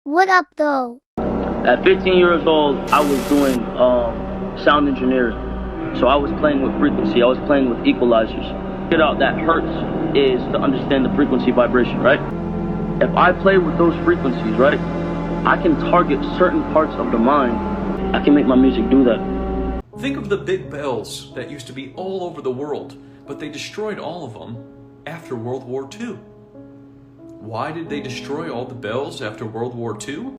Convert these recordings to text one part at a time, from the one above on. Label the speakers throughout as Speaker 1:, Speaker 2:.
Speaker 1: What up, though?
Speaker 2: At 15 years old, I was doing sound engineering. So I was playing with frequency. I was playing with equalizers. Get out that hertz is to understand the frequency vibration, right? If I play with those frequencies, right, I can target certain parts of the mind. I can make my music do that.
Speaker 3: Think of the big bells that used to be all over the world, but they destroyed all of them after World War II. Why did they destroy all the bells after World War II?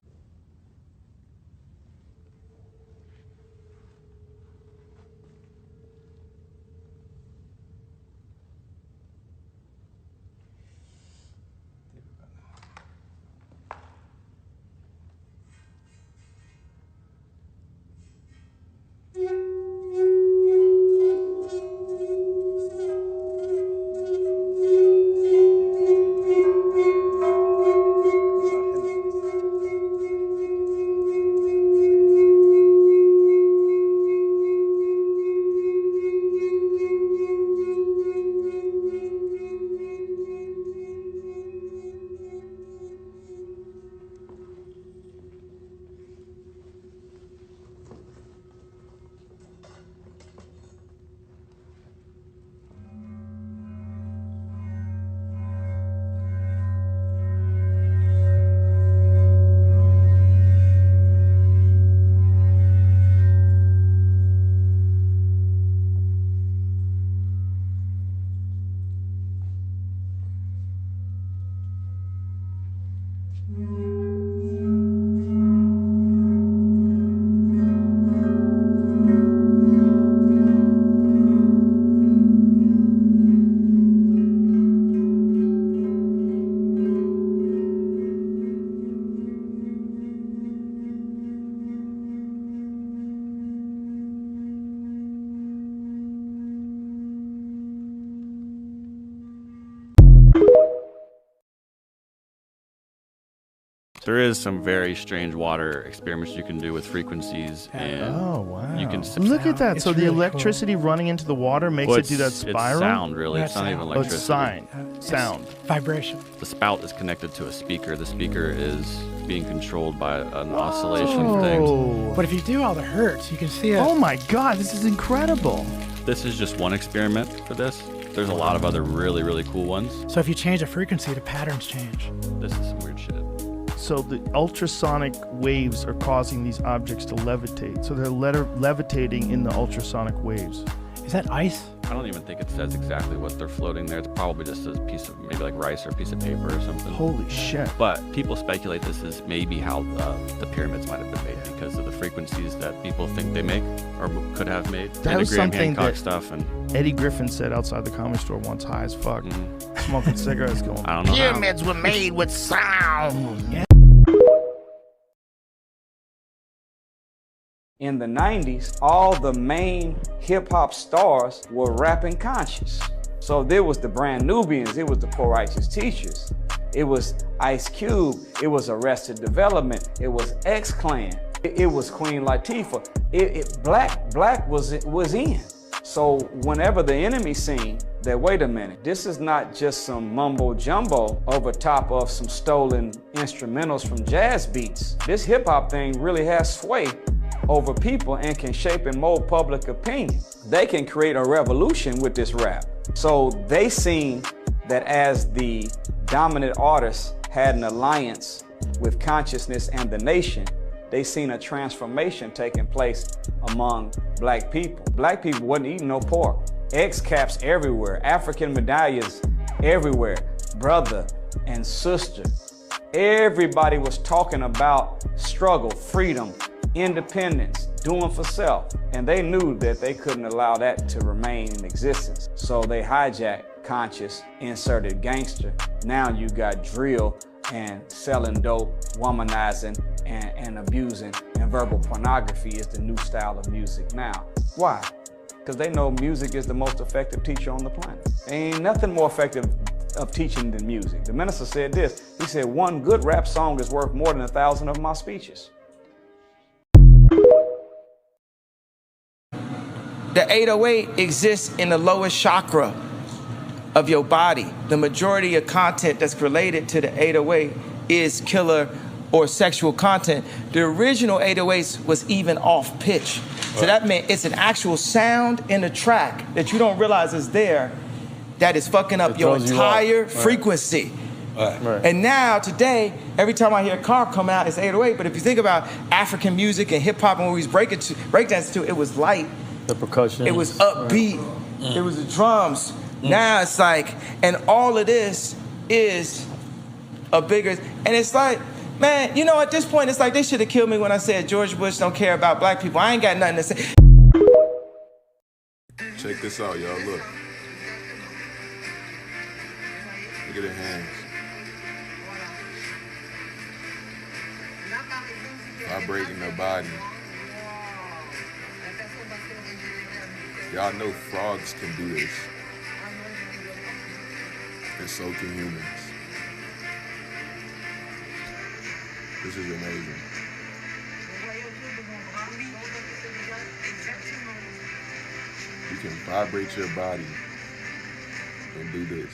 Speaker 4: There is some very strange water experiments you can do with frequencies, and you can
Speaker 5: Look at that. So the electricity running into the water makes it do that
Speaker 4: It's
Speaker 5: spiral?
Speaker 4: sound, really. It's not even
Speaker 5: Oh,
Speaker 4: electricity.
Speaker 5: it's sound.
Speaker 6: Vibration.
Speaker 4: The spout is connected to a speaker. The speaker is being controlled by an oscillation thing.
Speaker 6: But if you do all the hertz, you can see it.
Speaker 5: Oh my God, this is incredible.
Speaker 4: This is just one experiment for this. There's a lot of other really, really cool ones.
Speaker 6: So if you change the frequency, the patterns change.
Speaker 4: This is some weird shit.
Speaker 5: So the ultrasonic waves are causing these objects to levitate. So they're levitating in the ultrasonic waves.
Speaker 6: Is that ice?
Speaker 4: I don't even think it says exactly what they're floating there. It's probably just a piece of maybe like rice or a piece of paper or something.
Speaker 5: Holy shit.
Speaker 4: But people speculate this is maybe how the pyramids might have been made because of the frequencies that people think they make or could have made.
Speaker 5: That was
Speaker 4: Graham
Speaker 5: something
Speaker 4: Hancock
Speaker 5: that
Speaker 4: stuff and
Speaker 5: Eddie Griffin said outside the comedy store once, high as fuck, smoking cigarettes going,
Speaker 4: I don't know.
Speaker 5: pyramids were made with sound.
Speaker 6: Yeah.
Speaker 7: In the 90s, all the main hip-hop stars were rapping conscious. So there was the Brand Nubians, it was the Poor Righteous Teachers, it was Ice Cube, it was Arrested Development, it was X-Clan, it was Queen Latifah. Black was in. So whenever the enemy seen that, wait a minute, this is not just some mumbo jumbo over top of some stolen instrumentals from jazz beats. This hip-hop thing really has sway over people and can shape and mold public opinion. They can create a revolution with this rap. So they seen that as the dominant artists had an alliance with consciousness and the nation, they seen a transformation taking place among black people. Black people wasn't eating no pork. X caps everywhere, African medallions everywhere, brother and sister. Everybody was talking about struggle, freedom, independence, doing for self. And they knew that they couldn't allow that to remain in existence. So they hijacked conscious, inserted gangster. Now you got drill and selling dope, womanizing and abusing, and verbal pornography is the new style of music now. Why? Because they know music is the most effective teacher on the planet. Ain't nothing more effective of teaching than music. The minister said this, he said, one good rap song is worth more than 1,000 of my speeches.
Speaker 8: The 808 exists in the lowest chakra of your body. The majority of content that's related to the 808 is killer or sexual content. The original 808s was even off pitch. So that meant it's an actual sound in the track that you don't realize is there that is fucking up your entire frequency.
Speaker 5: Right.
Speaker 8: And now, today, every time I hear a car come out, it's 808. But if you think about African music and hip hop and what we was breakdancing to, it was light.
Speaker 5: The percussion.
Speaker 8: It was upbeat. It was the drums. Now it's like, and all of this is a bigger, and it's like, man, you know, at this point, it's like they should have killed me when I said George Bush don't care about black people. I ain't got nothing to say.
Speaker 1: Check this out, y'all. Look. Look at the hands. Vibrating their body. Y'all know frogs can do this. And so can humans. This is amazing. You can vibrate your body and do this.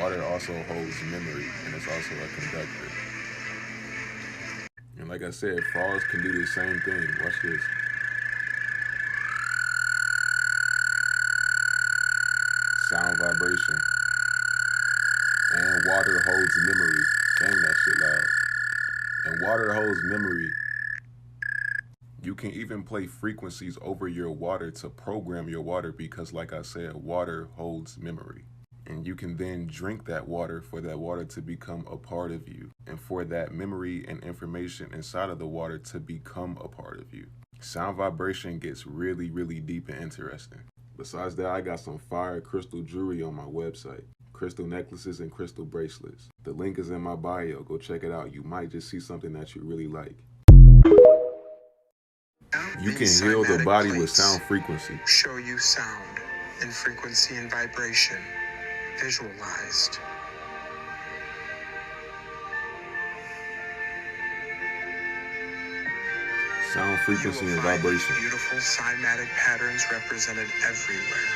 Speaker 1: Water also holds memory, and it's also a conductor. And like I said, frogs can do the same thing. Watch this. Sound vibration. And water holds memory. Dang, that shit loud. And water holds memory. You can even play frequencies over your water to program your water because, like I said, water holds memory. And you can then drink that water for that water to become a part of you and for that memory and information inside of the water to become a part of you. Sound vibration gets really, really deep and interesting. Besides that, I got some fire crystal jewelry on my website. Crystal necklaces and crystal bracelets. The link is in my bio. Go check it out. You might just see something that you really like. You can heal the body with sound frequency.
Speaker 9: Show you sound and frequency and vibration visualized.
Speaker 1: Sound frequency and vibration.
Speaker 9: Beautiful cymatic patterns represented everywhere,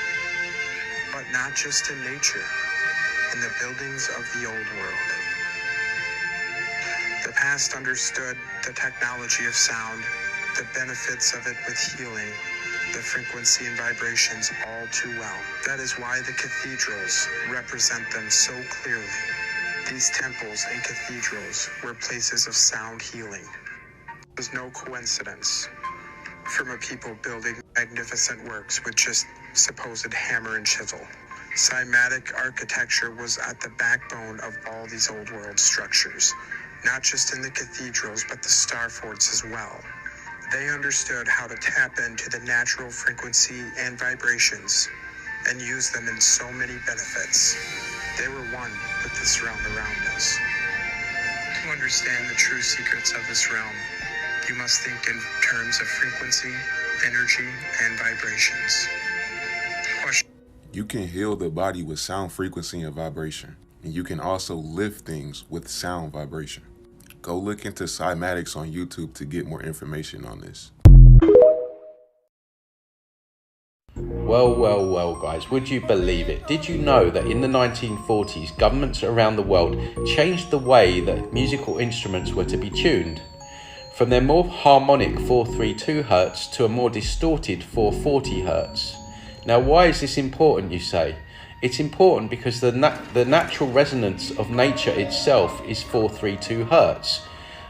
Speaker 9: but not just in nature, in the buildings of the old world. The past understood the technology of sound, the benefits of it with healing, the frequency and vibrations all too well. That is why the cathedrals represent them so clearly. These temples and cathedrals were places of sound healing. It was no coincidence from a people building magnificent works with just supposed hammer and chisel. Cymatic architecture was at the backbone of all these old world structures, not just in the cathedrals, but the star forts as well. They understood how to tap into the natural frequency and vibrations and use them in so many benefits. They were one with this realm around us. To understand the true secrets of this realm, you must think in terms of frequency, energy, and vibrations.
Speaker 1: You can heal the body with sound frequency and vibration, and you can also lift things with sound vibration. Go look into cymatics on YouTube to get more information on this.
Speaker 10: Well, guys, would you believe it? Did you know that in the 1940s, governments around the world changed the way that musical instruments were to be tuned? From their more harmonic 432 Hz to a more distorted 440 Hz. Now, why is this important, you say? It's important because the natural resonance of nature itself is 432 Hz.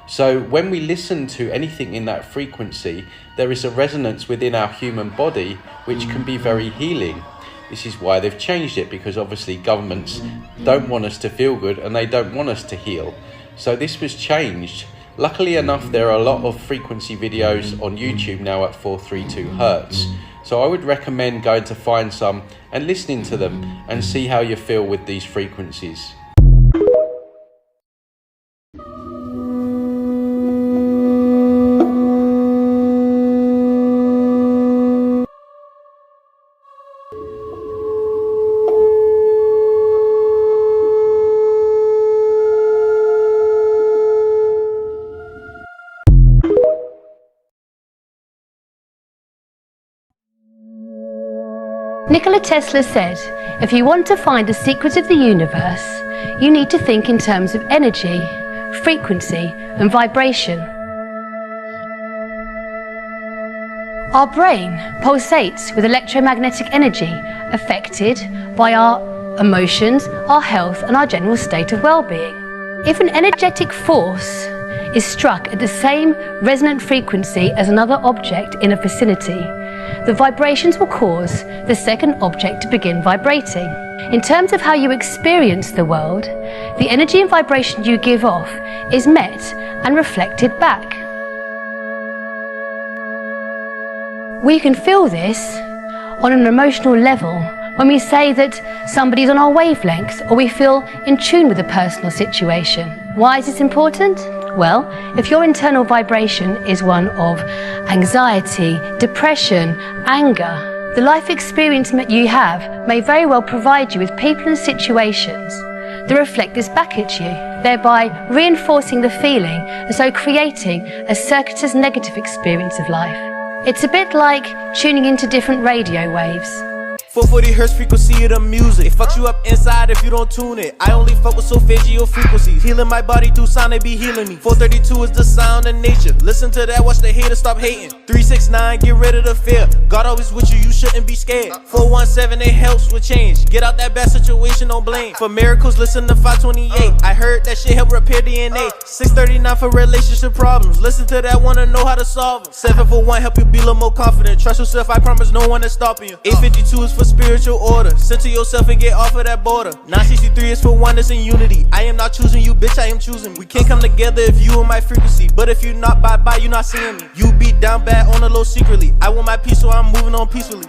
Speaker 10: So when we listen to anything in that frequency, there is a resonance within our human body which can be very healing. This is why they've changed it, because obviously governments don't want us to feel good and they don't want us to heal. So this was changed. Luckily enough, there are a lot of frequency videos on YouTube now at 432 Hz. So I would recommend going to find some and listening to them and see how you feel with these frequencies.
Speaker 11: Nikola Tesla said, if you want to find the secret of the universe, you need to think in terms of energy, frequency, and vibration. Our brain pulsates with electromagnetic energy affected by our emotions, our health, and our general state of well-being. If an energetic force is struck at the same resonant frequency as another object in a vicinity, the vibrations will cause the second object to begin vibrating. In terms of how you experience the world, the energy and vibration you give off is met and reflected back. We can feel this on an emotional level when we say that somebody's on our wavelength or we feel in tune with a personal situation. Why is this important? Well, if your internal vibration is one of anxiety, depression, anger, the life experience that you have may very well provide you with people and situations that reflect this back at you, thereby reinforcing the feeling and so creating a circuitous negative experience of life. It's a bit like tuning into different radio waves.
Speaker 12: 440 hertz frequency of the music. It fucks you up inside if you don't tune it. I only fuck with solfeggio frequencies. Healing my body through sound, they be healing me. 432 is the sound of nature. Listen to that, watch the haters stop hating. 369, get rid of the fear. God always with you, you shouldn't be scared. 417, it helps with change. Get out that bad situation, don't blame. For miracles, listen to 528. I heard that shit help repair DNA. 639 for relationship problems. Listen to that, wanna know how to solve them. 741, help you be a little more confident. Trust yourself, I promise no one is stopping you. 852 is for spiritual order. Center yourself and get off of that border. 963 is for oneness and unity. I am not choosing you, bitch, I am choosing me. We can't come together if you in my frequency. But if you not bye-bye, you not seeing me. You be down bad on the low secretly. I want my peace, so I'm moving on peacefully.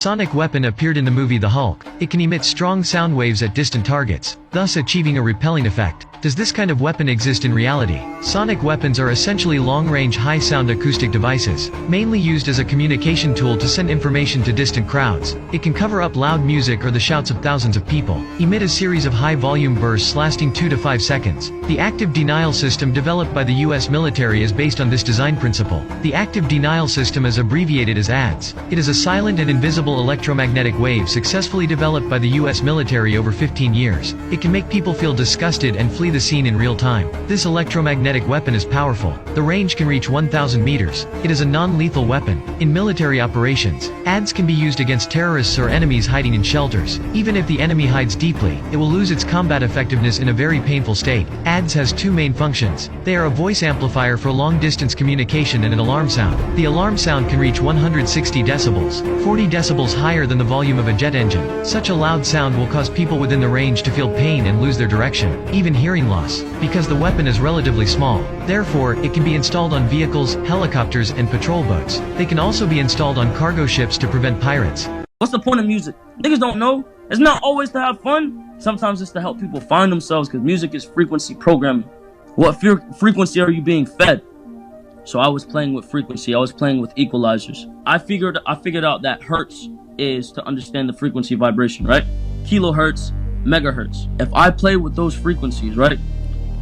Speaker 13: Sonic weapon appeared in the movie The Hulk. It can emit strong sound waves at distant targets, thus achieving a repelling effect. Does this kind of weapon exist in reality? Sonic weapons are essentially long-range high-sound acoustic devices, mainly used as a communication tool to send information to distant crowds. It can cover up loud music or the shouts of thousands of people, emit a series of high-volume bursts lasting 2 to 5 seconds. The active denial system developed by the US military is based on this design principle. The active denial system is abbreviated as ADS. It is a silent and invisible electromagnetic wave successfully developed by the US military over 15 years. It can make people feel disgusted and flee the scene in real time. This electromagnetic weapon is powerful. The range can reach 1,000 meters. It is a non-lethal weapon. In military operations, ADS can be used against terrorists or enemies hiding in shelters. Even if the enemy hides deeply, it will lose its combat effectiveness in a very painful state. ADS has two main functions. They are a voice amplifier for long-distance communication and an alarm sound. The alarm sound can reach 160 decibels, 40 decibels higher than the volume of a jet engine. Such a loud sound will cause people within the range to feel pain and lose their direction, even hearing loss, because the weapon is relatively small. Therefore, it can be installed on vehicles, helicopters, and patrol boats. They can also be installed on cargo ships to prevent pirates.
Speaker 2: What's the point of music? Niggas don't know. It's not always to have fun. Sometimes it's to help people find themselves, because music is frequency programming. What frequency are you being fed? So I was playing with frequency. I was playing with equalizers. I figured out that hertz is to understand the frequency vibration, right? Kilohertz, megahertz. If I play with those frequencies, right,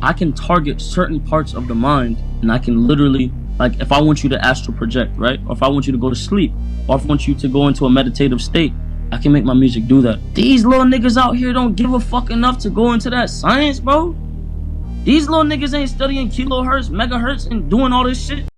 Speaker 2: I can target certain parts of the mind, and I can literally, like, if I want you to astral project, right, or if I want you to go to sleep, or if I want you to go into a meditative state, I can make my music do that. These little niggas out here don't give a fuck enough to go into that science, bro. These little niggas ain't studying kilohertz, megahertz, and doing all this shit.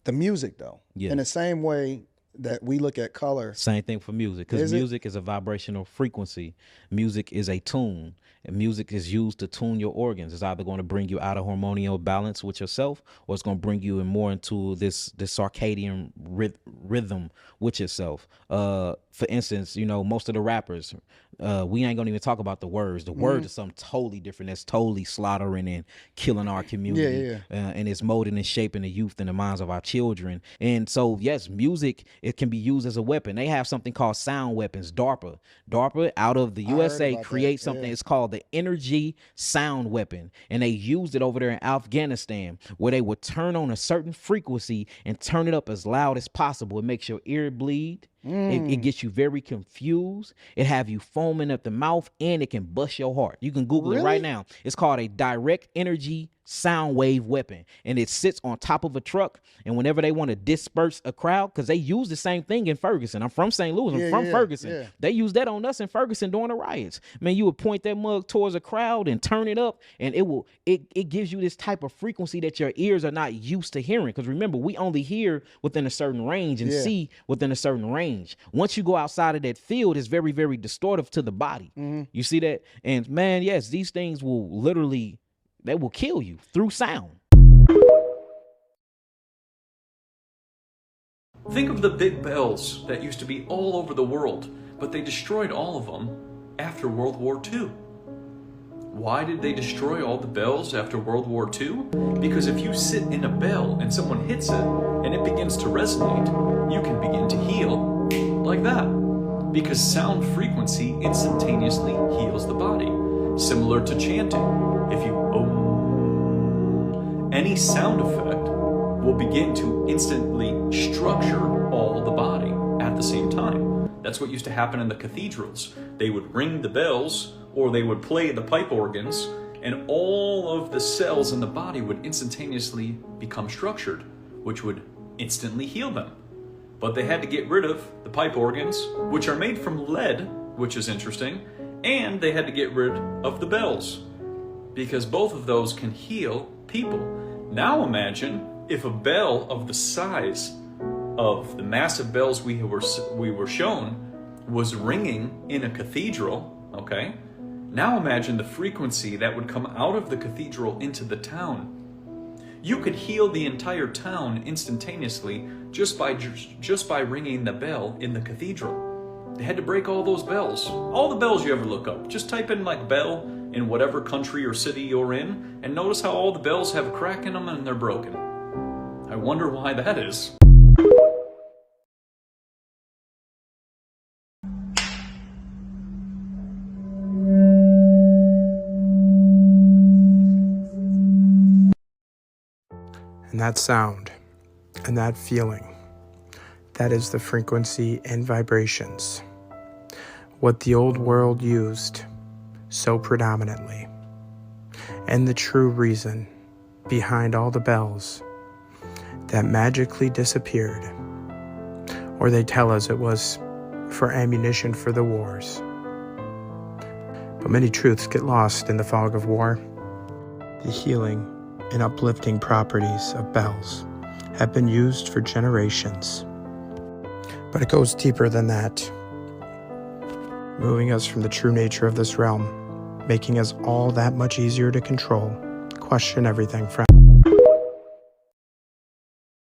Speaker 14: The music, though, in the same way that we look at color.
Speaker 15: Same thing for music, because music is a vibrational frequency. Music is a tune, and music is used to tune your organs. It's either going to bring you out of hormonal balance with yourself, or it's going to bring you in more into this circadian rhythm with yourself. For instance, you know, most of the rappers, we ain't gonna even talk about the words. The word is something totally different. That's totally slaughtering and killing our community. And it's molding and shaping the youth and the minds of our children. And so, yes, music, it can be used as a weapon. They have something called sound weapons. DARPA out of the USA creates something. It's called the Energy Sound Weapon. And they used it over there in Afghanistan, where they would turn on a certain frequency and turn it up as loud as possible. It makes your ear bleed. It gets you very confused. It have you foaming at the mouth, and it can bust your heart. You can Google it right now. It's called a direct energy sound wave weapon, and it sits on top of a truck. And whenever they want to disperse a crowd, because they use the same thing in Ferguson. I'm from St. Louis. I'm from Ferguson. They use that on us in Ferguson during the riots. Man, you would point that mug towards a crowd and turn it up, and it gives you this type of frequency that your ears are not used to hearing. Because remember, we only hear within a certain range and see within a certain range. Once you go outside of that field, it's very, very distortive to the body. You see that? And man, yes, these things will literally, they will kill you through sound.
Speaker 3: Think of the big bells that used to be all over the world, but they destroyed all of them after World War II. Why did they destroy all the bells after World War II? Because if you sit in a bell and someone hits it and it begins to resonate, you can begin to heal like that. Because sound frequency instantaneously heals the body. Similar to chanting. If you any sound effect will begin to instantly structure all the body at the same time. That's what used to happen in the cathedrals. They would ring the bells or they would play the pipe organs, and all of the cells in the body would instantaneously become structured, which would instantly heal them. But they had to get rid of the pipe organs, which are made from lead, which is interesting, and they had to get rid of the bells, because both of those can heal people. Now imagine if a bell of the size of the massive bells we were shown was ringing in a cathedral, okay? Now imagine the frequency that would come out of the cathedral into the town. You could heal the entire town instantaneously just by ringing the bell in the cathedral. They had to break all those bells. All the bells you ever look up. Just type in like bell in whatever country or city you're in, and notice how all the bells have a crack in them and they're broken. I wonder why that is.
Speaker 16: And that sound and that feeling, that is the frequency and vibrations. What the old world used so predominantly. And the true reason behind all the bells that magically disappeared. Or they tell us it was for ammunition for the wars. But many truths get lost in the fog of war. The healing and uplifting properties of bells have been used for generations. But it goes deeper than that, moving us from the true nature of this realm, making us all that much easier to control, question everything from.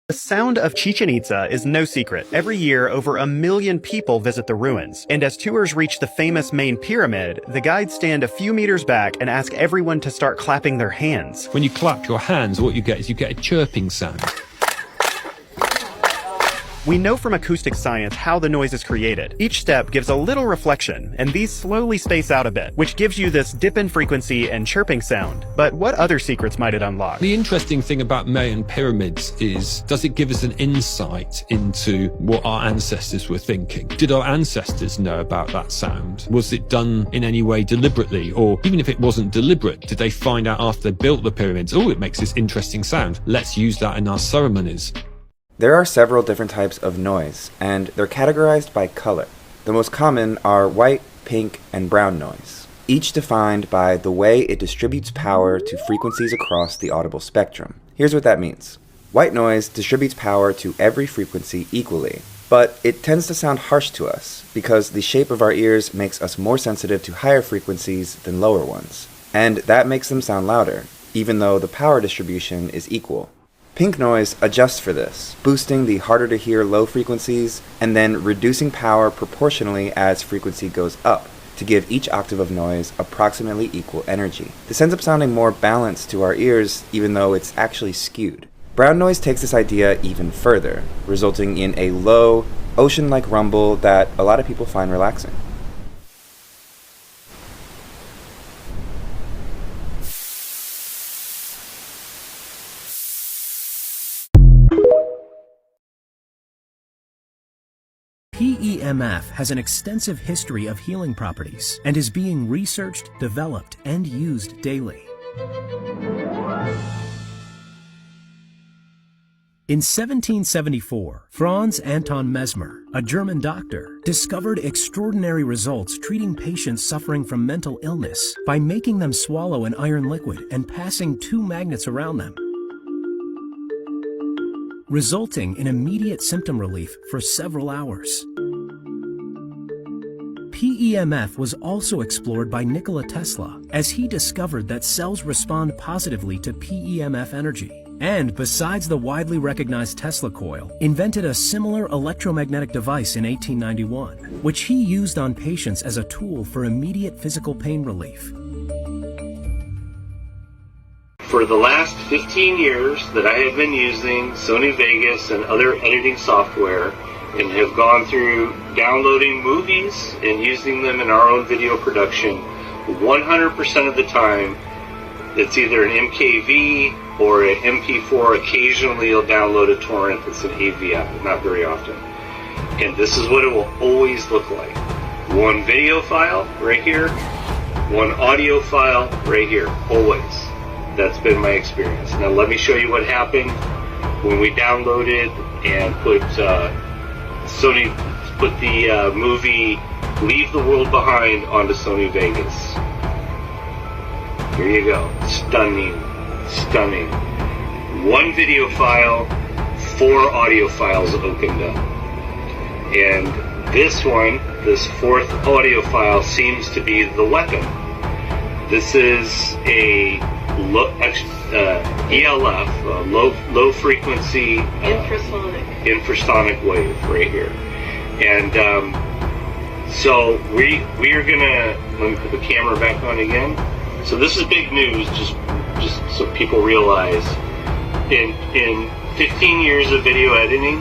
Speaker 17: The sound of Chichen Itza is no secret. Every year, over 1 million people visit the ruins. And as tours reach the famous main pyramid, the guides stand a few meters back and ask everyone to start clapping their hands.
Speaker 18: When you clap your hands, what you get is you get a chirping sound.
Speaker 17: We know from acoustic science how the noise is created. Each step gives a little reflection, and these slowly space out a bit, which gives you this dip in frequency and chirping sound. But what other secrets might it unlock?
Speaker 18: The interesting thing about Mayan pyramids is, does it give us an insight into what our ancestors were thinking? Did our ancestors know about that sound? Was it done in any way deliberately? Or even if it wasn't deliberate, did they find out after they built the pyramids, oh, it makes this interesting sound, let's use that in our ceremonies?
Speaker 19: There are several different types of noise, and they're categorized by color. The most common are white, pink, and brown noise, each defined by the way it distributes power to frequencies across the audible spectrum. Here's what that means. White noise distributes power to every frequency equally, but it tends to sound harsh to us because the shape of our ears makes us more sensitive to higher frequencies than lower ones, and that makes them sound louder, even though the power distribution is equal. Pink noise adjusts for this, boosting the harder to hear low frequencies and then reducing power proportionally as frequency goes up to give each octave of noise approximately equal energy. This ends up sounding more balanced to our ears even though it's actually skewed. Brown noise takes this idea even further, resulting in a low, ocean-like rumble that a lot of people find relaxing.
Speaker 20: PE PEMF has an extensive history of healing properties and is being researched, developed, and used daily. In 1774, Franz Anton Mesmer, a German doctor, discovered extraordinary results treating patients suffering from mental illness by making them swallow an iron liquid and passing 2 magnets around them, resulting in immediate symptom relief for several hours. PEMF was also explored by Nikola Tesla, as he discovered that cells respond positively to PEMF energy. And besides the widely recognized Tesla coil, invented a similar electromagnetic device in 1891, which he used on patients as a tool for immediate physical pain relief.
Speaker 21: For the last 15 years that I have been using Sony Vegas and other editing software and have gone through downloading movies and using them in our own video production, 100% of the time it's either an MKV or an MP4. Occasionally you'll download a torrent that's an AVI, not very often. And this is what it will always look like. One video file right here, one audio file right here, always. That's been my experience. Now let me show you what happened when we downloaded and put the movie Leave the World Behind onto Sony Vegas. Here you go. Stunning. Stunning. One video file, 4 audio files opened up. And this one, this 4th audio file, seems to be the weapon. This is a ELF, low frequency infrasonic wave right here. And so we are gonna, let me put the camera back on again. So this is big news, just so people realize. In 15 years of video editing,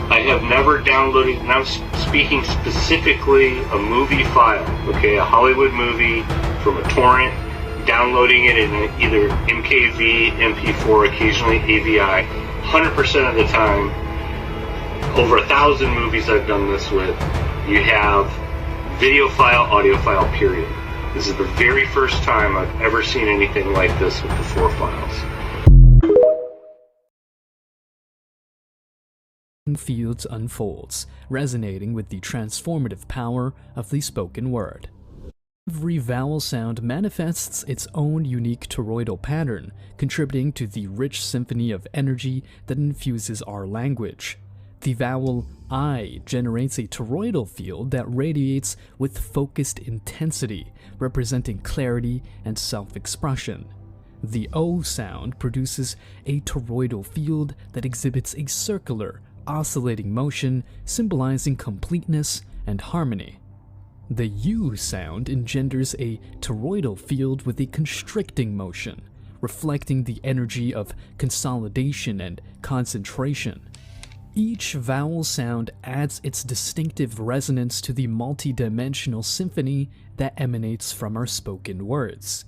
Speaker 21: I have never downloaded, and I'm speaking specifically a movie file, okay, a Hollywood movie from a torrent, downloading it in either MKV, MP4, occasionally AVI. 100% of the time, over 1,000 movies I've done this with, you have video file, audio file, period. This is the very first time I've ever seen anything like this with the 4 files.
Speaker 22: Fields unfolds, resonating with the transformative power of the spoken word. Every vowel sound manifests its own unique toroidal pattern, contributing to the rich symphony of energy that infuses our language. The vowel I generates a toroidal field that radiates with focused intensity, representing clarity and self-expression. The O sound produces a toroidal field that exhibits a circular, oscillating motion, symbolizing completeness and harmony. The U sound engenders a toroidal field with a constricting motion, reflecting the energy of consolidation and concentration. Each vowel sound adds its distinctive resonance to the multi-dimensional symphony that emanates from our spoken words.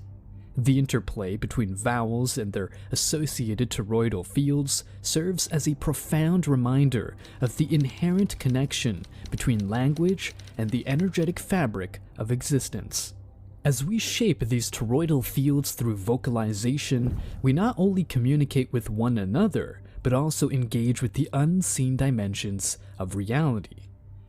Speaker 22: The interplay between vowels and their associated toroidal fields serves as a profound reminder of the inherent connection between language and the energetic fabric of existence. As we shape these toroidal fields through vocalization, we not only communicate with one another, but also engage with the unseen dimensions of reality.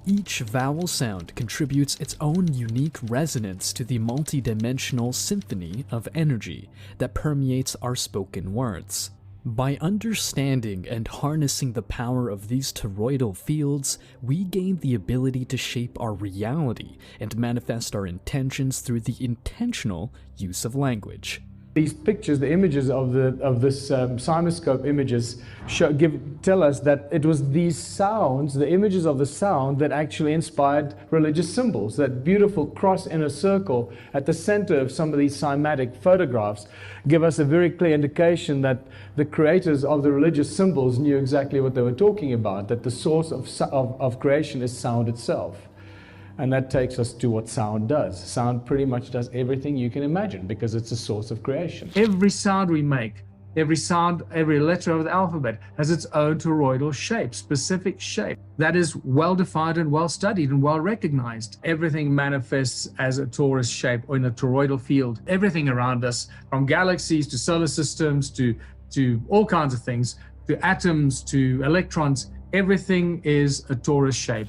Speaker 22: Each vowel sound contributes its own unique resonance to the multi-dimensional symphony of energy that permeates our spoken words. By understanding and harnessing the power of these toroidal fields, we gain the ability to shape our reality and manifest our intentions through the intentional use of language.
Speaker 23: These pictures, the images of this CymaScope images tell us that it was these sounds, the images of the sound, that actually inspired religious symbols. That beautiful cross in a circle at the center of some of these cymatic photographs give us a very clear indication that the creators of the religious symbols knew exactly what they were talking about, that the source of creation is sound itself. And that takes us to what sound does. Sound pretty much does everything you can imagine because it's a source of creation. Every sound we make Every sound, every letter of the alphabet has its own toroidal shape, specific shape that is well defined and well studied and well recognized. Everything manifests as a torus shape or in a toroidal field. Everything around us, from galaxies to solar systems to all kinds of things, to atoms to electrons, everything is a torus shape.